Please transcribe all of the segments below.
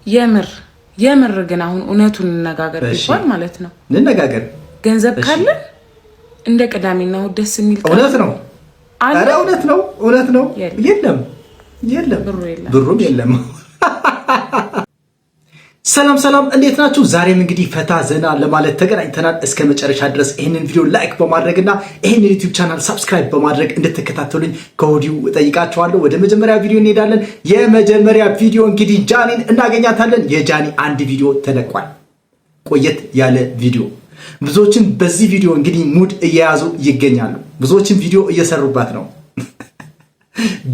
የምር ግን አሁን እውነቱን እንነጋገር ቢባል ማለት ነው እንነጋገር ገንዘብ ካለ እንደ ቅዳሜና እሑድ ደስ የሚል እውነት ነው አረ እውነት ነው የለም ብሩም የለም ሰላም እንዴት ናችሁ ዛሬም እንግዲህ ፈታ ዘና ለማለት ተገናኝተናል እስከ መጨረሻ ድረስ ይሄንን ቪዲዮ ላይክ በማድረግና ይሄንን ዩቲዩብ ቻናል ሰብስክራይብ በማድረግ እንድትከታተሉኝ ከወዲሁ እጠይቃችኋለሁ ወደ መጀመሪያ ቪዲዮ እንሄዳለን የመጀመሪያ ቪዲዮ እንግዲህ ጃኒን እናገኛታለን የጃኒ አንድ ቪዲዮ ተለቋል ቆየት ያለ ቪዲዮ ብዙዎችን በዚህ ቪዲዮ እንግዲህ ሙድ እየያዙ ይገኛሉ ብዙዎችን ቪዲዮ እየሰሩባት ነው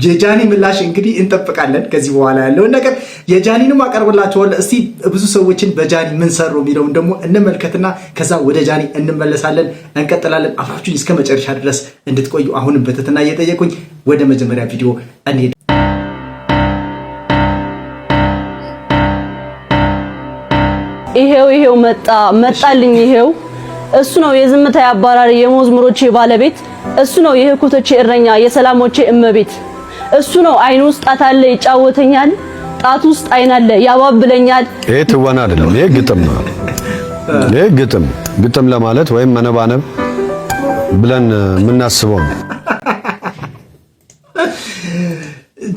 የጃኒ ምላሽ እንግዲህ እንጠብቃለን ከዚህ በኋላ ያለው ነገር የጃኒንም አቀርብላችኋለሁ እስቲ ብዙ ሰዎችን በጃኒ ምን ሰሩ የሚለውን ደግሞ እንመልከትና ከዛ ወደ ጃኒ እንመለሳለን እንቀጥላለን አፍራችሁን እስከ መጨረሻ ድረስ እንድትቆዩ አሁንም በትህትና እየጠየቁኝ ወደ መጀመሪያ ቪዲዮ እንሄድ ይሄው መጣልኝ ይሄው እሱ ነው የዝምታ ያባራሪ የመዝሙሮቼ ባለቤት እሱ ነው የህኩቶቼ እረኛ የሰላሞቼ እመቤት እሱ ነው አይኑ ውስጥ ጣት አለ ይጫወተኛል ጣት ውስጥ አይን አለ ያባብለኛል ይሄ ትወና አይደለም ይሄ ግጥም ነው ይሄ ግጥም ለማለት ወይም መነባነብ ብለን የምናስበው ነው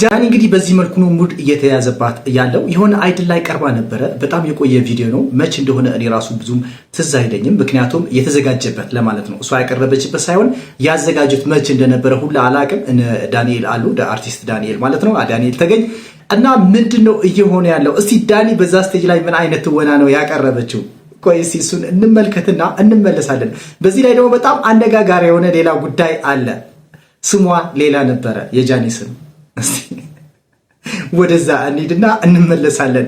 ጃኒ እንግዲህ በዚህ መልኩ ነው ሙድ እየተያዘባት ያለው የሆነ አይድል ላይ ቀርባ ነበር በጣም የቆየ ቪዲዮ ነው መች እንደሆነ እኔ ራሱ ብዙም ትዝ አይለኝም ምክንያቱም የተዘጋጀበት ለማለት ነው እሷ ያቀረበችበት ሳይሆን ያዘጋጁት መች እንደነበረ ሁሉ አላቅም ዳንኤል አሉ አርቲስት ዳንኤል ማለት ነው ዳንኤል ተገኝ እና ምንድነው እየሆነ ያለው እስቲ ዳኒ በዛ ስቴጅ ላይ ምን አይነት ወና ነው ያቀረበችው ቆይስ እሱን እንመልከትና እንመለሳለን በዚህ ላይ ደግሞ በጣም አነጋጋሪ የሆነ ሌላ ጉዳይ አለ ስሟ ሌላ ነበረ የጃኒ ስም ወደዛ እንሂድና እንመለሳለን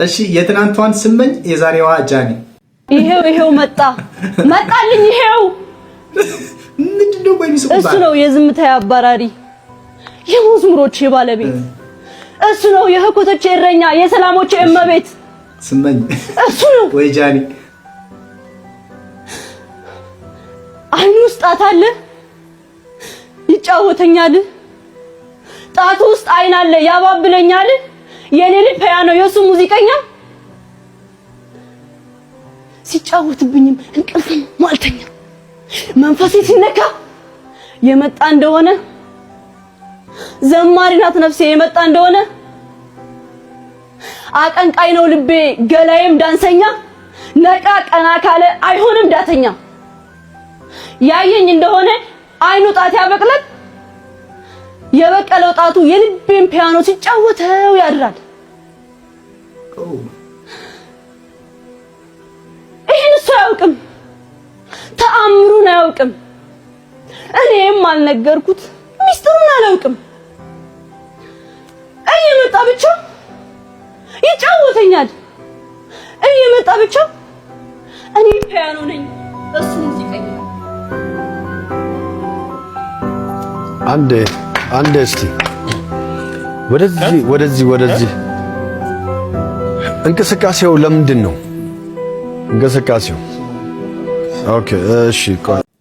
እሺ የትናንቷን ስመኝ የዛሬዋ ጃኒ ይሄው መጣልኝ ይሄው ምንድነው ቆይስ እሱ ነው የዝምታ ያባራሪ የመዝሙሮቼ ባለቤት እሱ ነው የህኩቶቼ እረኛ የሰላሞቼ እመቤት ስመኝ እሱ ነው ወይ ጃኒ አይኑ ውስጥ ጣት አለ ይጫወተኛል ጣቱ ውስጥ አይን አለ ያባብለኛል የኔ ልጅ ፒያኖ የሱ ሙዚቀኛ ሲጫወትብኝም እንቅልፍ ማልተኛ መንፈሴ ሲነካ የመጣ እንደሆነ ዘማሪ ናት ነፍሴ የመጣ እንደሆነ አቀንቃይ ነው ልቤ ገላዬም ዳንሰኛ ነቃ ቀና ካለ አይሆንም ዳተኛ ያየኝ እንደሆነ አይኑ ጣት ያበቅላል የበቀለው ጣቱ የልቤን ፒያኖ ሲጫወተው ያድራል ይሄን እሱ አያውቅም ተአምሩን አያውቅም እኔም አልነገርኩት ሚስጥሩን አላውቅም እየመጣ ብቻ ይጫወተኛል እየመጣ ብቻ እኔ ፒያኖ ነኝ እሱ ሙዚቀኛ አንዴ እስቲ ወደዚህ እንቅስቃሴው ለምንድን ነው እንቅስቃሴው ኦኬ እሺ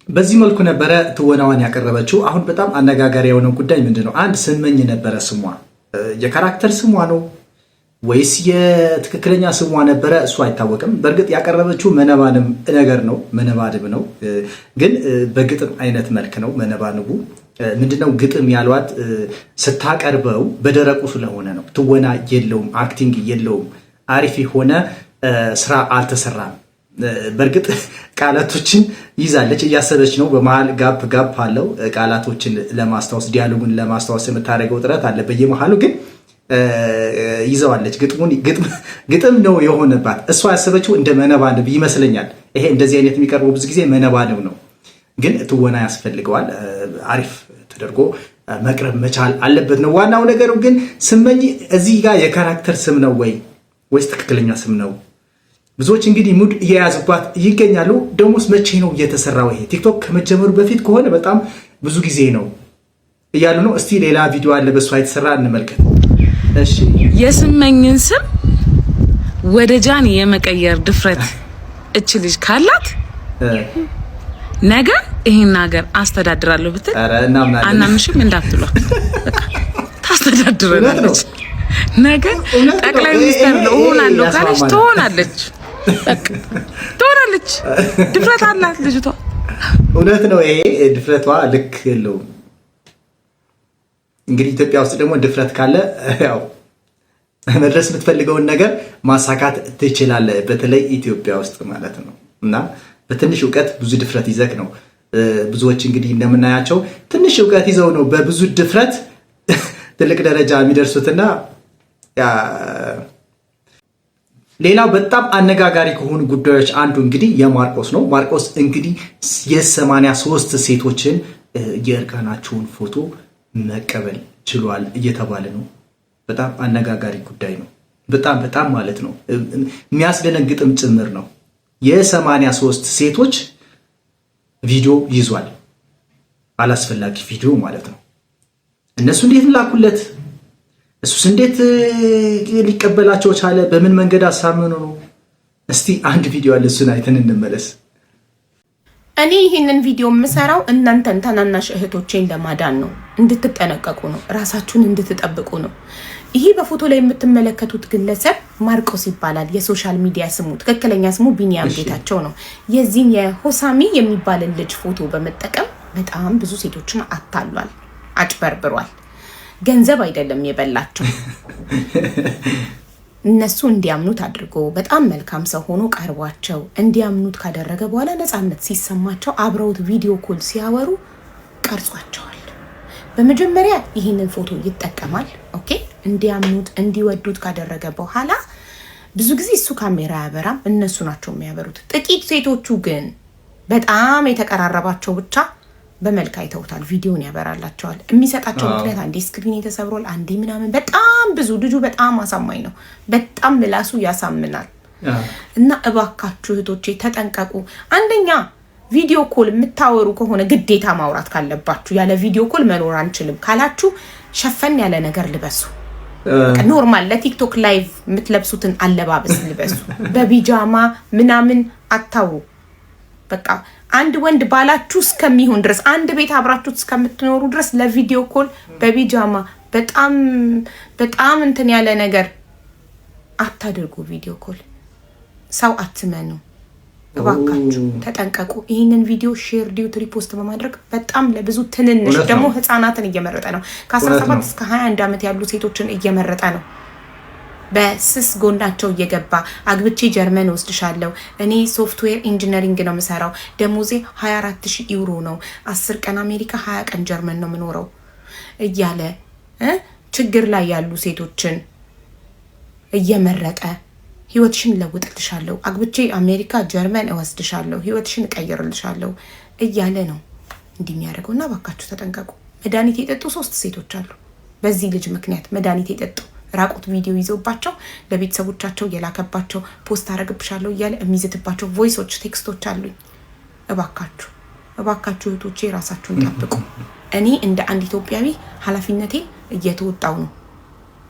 በዚህ መልኩ ነበረ ትወናዋን ያቀረበችው አሁን በጣም አነጋጋሪ የሆነው ጉዳይ ምንድነው አንድ ስመኝ ነበረ ስሟ የካራክተር ስሟ ነው ወይስ የትክክለኛ ስሟ ነበረ እሱ አይታወቅም በርግጥ ያቀረበችው መነባንም ነገር ነው መነባድብ ነው ግን በግጥም አይነት መልክ ነው መነባንቡ ምንድነው ግጥም ያሏት ስታቀርበው በደረቁ ስለሆነ ነው ትወና የለውም አክቲንግ የለውም አሪፍ ሆነ ስራ አልተሰራም በርግጥ ቃላቶችን ይዛለች እያሰበች ነው በመሃል ጋፕ አለው ቃላቶችን ለማስተዋወስ ዲያሎጉን ለማስተዋወስ የምታደርገው ጥረት አለ በየመሃሉ ግን ይዘዋለች ግጥም ነው የሆነባት እሷ ያሰበችው እንደ መነባንብ ይመስለኛል ይሄ እንደዚህ አይነት የሚቀርበው ብዙ ጊዜ መነባንብ ነው ግን ትወና ያስፈልገዋል አሪፍ ተደርጎ መቅረብ መቻል አለበት ነው ዋናው ነገሩ ግን ስመኝ እዚህ ጋር የካራክተር ስም ነው ወይስ ትክክለኛ ስም ነው ብዙዎች እንግዲህ ሙድ እየያዙባት ይገኛሉ ደሞስ መቼ ነው የተሰራው ይሄ ቲክቶክ ከመጀመሩ በፊት ከሆነ በጣም ብዙ ጊዜ ነው እያሉ ነው እስቲ ሌላ ቪዲዮ አለ በሷ የተሰራ እንመልከት እሺ የስመኝን ስም ወደ ጃኒ የመቀየር ድፍረት እቺ ልጅ ካላት ነገ ይሄን ሀገር አስተዳድራለሁ ብትል አናምንሽም እንዳትሏት በቃ ታስተዳድረናለች። ነገ ጠቅላይ ሚኒስትር እሆናለሁ ካለች ትሆናለች። ድፍረት አላት ልጅቷ። እውነት ነው። ይሄ ድፍረቷ ልክ የለውም። እንግዲህ ኢትዮጵያ ውስጥ ደግሞ ድፍረት ካለ ያው መድረስ የምትፈልገውን ነገር ማሳካት ትችላለህ። በተለይ ኢትዮጵያ ውስጥ ማለት ነው። እና በትንሽ እውቀት ብዙ ድፍረት ይዘህ ነው ብዙዎች እንግዲህ እንደምናያቸው ትንሽ እውቀት ይዘው ነው በብዙ ድፍረት ትልቅ ደረጃ የሚደርሱትና ሌላው በጣም አነጋጋሪ ከሆኑ ጉዳዮች አንዱ እንግዲህ የማርቆስ ነው። ማርቆስ እንግዲህ የ83 ሴቶችን የእርቃናቸውን ፎቶ መቀበል ችሏል እየተባለ ነው። በጣም አነጋጋሪ ጉዳይ ነው። በጣም ማለት ነው የሚያስደነግጥም ጭምር ነው። የ83 ሴቶች ቪዲዮ ይዟል። አላስፈላጊ ቪዲዮ ማለት ነው። እነሱ እንዴት ላኩለት? እሱስ እንዴት ሊቀበላቸው ቻለ? በምን መንገድ አሳምኑ ነው? እስቲ አንድ ቪዲዮ አለ፣ እሱን አይተን እንመለስ። እኔ ይህንን ቪዲዮ የምሰራው እናንተን ታናናሽ እህቶቼን ለማዳን ነው፣ እንድትጠነቀቁ ነው፣ ራሳችሁን እንድትጠብቁ ነው። ይሄ በፎቶ ላይ የምትመለከቱት ግለሰብ ማርቆስ ይባላል። የሶሻል ሚዲያ ስሙ ትክክለኛ ስሙ ቢኒያም ጌታቸው ነው። የዚህን የሆሳሚ የሚባልን ልጅ ፎቶ በመጠቀም በጣም ብዙ ሴቶችን አታሏል፣ አጭበርብሯል። ገንዘብ አይደለም የበላቸው፣ እነሱ እንዲያምኑት አድርጎ በጣም መልካም ሰው ሆኖ ቀርቧቸው እንዲያምኑት ካደረገ በኋላ ነፃነት ሲሰማቸው አብረውት ቪዲዮ ኮል ሲያወሩ ቀርጿቸዋል። በመጀመሪያ ይህንን ፎቶ ይጠቀማል። ኦኬ፣ እንዲያምኑት እንዲወዱት ካደረገ በኋላ ብዙ ጊዜ እሱ ካሜራ ያበራም፣ እነሱ ናቸው የሚያበሩት። ጥቂት ሴቶቹ ግን በጣም የተቀራረባቸው ብቻ በመልክ አይተውታል፣ ቪዲዮን ያበራላቸዋል። የሚሰጣቸው ምክንያት አንዴ ስክሪን የተሰብሯል፣ አንዴ ምናምን፣ በጣም ብዙ። ልጁ በጣም አሳማኝ ነው፣ በጣም ምላሱ ያሳምናል። እና እባካችሁ እህቶቼ ተጠንቀቁ። አንደኛ ቪዲዮ ኮል የምታወሩ ከሆነ ግዴታ ማውራት ካለባችሁ ያለ ቪዲዮ ኮል መኖር አንችልም ካላችሁ ሸፈን ያለ ነገር ልበሱ። ኖርማል ለቲክቶክ ላይቭ የምትለብሱትን አለባበስ ልበሱ። በቢጃማ ምናምን አታውሩ። በቃ አንድ ወንድ ባላችሁ እስከሚሆን ድረስ አንድ ቤት አብራችሁ እስከምትኖሩ ድረስ ለቪዲዮ ኮል በቢጃማ በጣም እንትን ያለ ነገር አታድርጉ። ቪዲዮ ኮል ሰው አትመኑ። እባካችሁ ተጠንቀቁ። ይህንን ቪዲዮ ሼር ዲዩት ሪፖስት በማድረግ በጣም ለብዙ ትንንሽ ደግሞ ህፃናትን እየመረጠ ነው። ከ17 እስከ 21 ዓመት ያሉ ሴቶችን እየመረጠ ነው። በስስ ጎናቸው እየገባ አግብቼ ጀርመን ወስድሻለሁ፣ እኔ ሶፍትዌር ኢንጂነሪንግ ነው የምሰራው፣ ደሞዜ 24000 ዩሮ ነው፣ 10 ቀን አሜሪካ 20 ቀን ጀርመን ነው የምኖረው እያለ ችግር ላይ ያሉ ሴቶችን እየመረጠ ህይወትሽን ለውጥልሻለሁ፣ አግብቼ አሜሪካ ጀርመን እወስድሻለሁ፣ ህይወትሽን እቀይርልሻለሁ እያለ ነው እንደሚያደርገው። እና ባካችሁ ተጠንቀቁ። መድኃኒት የጠጡ 3 ሴቶች አሉ። በዚህ ልጅ ምክንያት መድኃኒት የጠጡ ራቁት ቪዲዮ ይዘውባቸው ለቤተሰቦቻቸው የላከባቸው ፖስት አረግብሻለሁ እያለ የሚዝትባቸው ቮይሶች፣ ቴክስቶች አሉኝ። እባካችሁ እህቶቼ ራሳችሁን ጠብቁ። እኔ እንደ አንድ ኢትዮጵያዊ ኃላፊነቴን እየተወጣው ነው።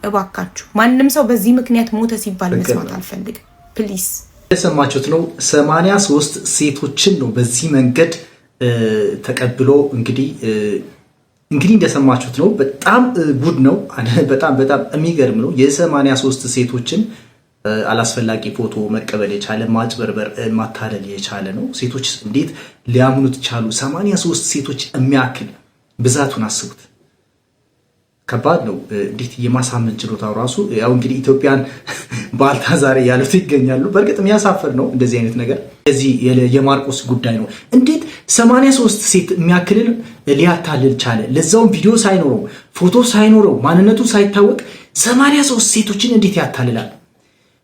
እባካችሁ ማንንም ሰው በዚህ ምክንያት ሞተ ሲባል መስማት አልፈልግም። ፕሊስ የሰማችሁት ነው። 83 ሴቶችን ነው በዚህ መንገድ ተቀብሎ እንግዲህ እንደሰማችሁት ነው። በጣም ጉድ ነው። በጣም የሚገርም ነው። የ83 ሴቶችን አላስፈላጊ ፎቶ መቀበል የቻለ ማጭበርበር፣ ማታለል የቻለ ነው። ሴቶች እንዴት ሊያምኑት ቻሉ? 83 ሴቶች የሚያክል ብዛቱን አስቡት። ከባድ ነው። እንዴት የማሳመን ችሎታው ራሱ ያው እንግዲህ ኢትዮጵያን ባልታዛሬ ያሉት ይገኛሉ። በእርግጥ የሚያሳፍር ነው እንደዚህ አይነት ነገር። እዚህ የማርቆስ ጉዳይ ነው። እንዴት 83 ሴት የሚያክልን ሊያታልል ቻለ? ለዛውም ቪዲዮ ሳይኖረው ፎቶ ሳይኖረው ማንነቱ ሳይታወቅ 83 ሴቶችን እንዴት ያታልላል?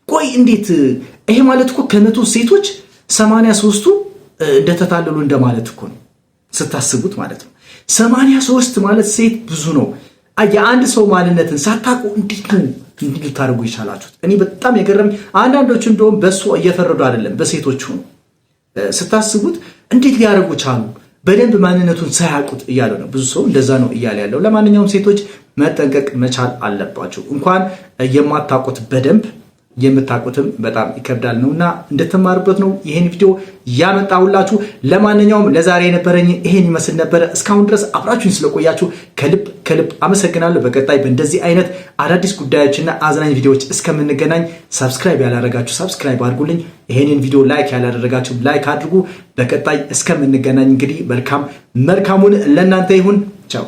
ቆይ እንዴት? ይሄ ማለት እኮ ከመቶ ሴቶች 83ቱ እንደተታለሉ እንደማለት እኮ ነው ስታስቡት ማለት ነው። 83 ማለት ሴት ብዙ ነው። የአንድ ሰው ማንነትን ሳታውቁ እንዴት ነው እንዲህ ልታደርጉ ይቻላችሁት? እኔ በጣም የገረመኝ አንዳንዶቹ እንደውም በሱ እየፈረዱ አይደለም በሴቶቹ ነው ስታስቡት። እንዴት ሊያደርጉ ቻሉ? በደንብ ማንነቱን ሳያውቁት እያለ ነው። ብዙ ሰው እንደዛ ነው እያለ ያለው። ለማንኛውም ሴቶች መጠንቀቅ መቻል አለባቸው። እንኳን የማታውቁት በደንብ የምታቁትም በጣም ይከብዳል ነውና እንድትማሩበት ነው ይሄን ቪዲዮ ያመጣሁላችሁ። ለማንኛውም ለዛሬ የነበረኝ ይሄን ይመስል ነበር። እስካሁን ድረስ አብራችሁኝ ስለቆያችሁ ከልብ አመሰግናለሁ። በቀጣይ በእንደዚህ አይነት አዳዲስ ጉዳዮችና አዝናኝ ቪዲዮዎች እስከምንገናኝ ሰብስክራይብ ያላደረጋችሁ ሰብስክራይብ አድርጉልኝ። ይሄንን ቪዲዮ ላይክ ያላደረጋችሁ ላይክ አድርጉ። በቀጣይ እስከምንገናኝ እንግዲህ መልካሙን ለእናንተ ይሁን። ቻው።